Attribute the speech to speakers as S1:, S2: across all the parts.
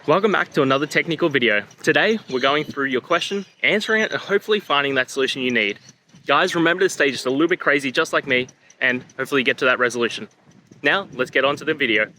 S1: Welcome back to another technical video. Today, we're going through your question, answering it, and hopefully finding that solution you need. Guys, remember to stay just a little bit crazy, just like me, and hopefully get to that resolution. Now, let's get on to the video.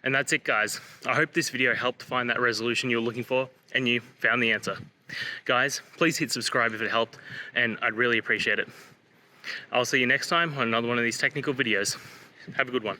S1: And that's it, guys. I hope this video helped find that resolution you were looking for and you found the answer. Guys, please hit subscribe if it helped, and I'd really appreciate it. I'll see you next time on another one of these technical videos. Have a good one.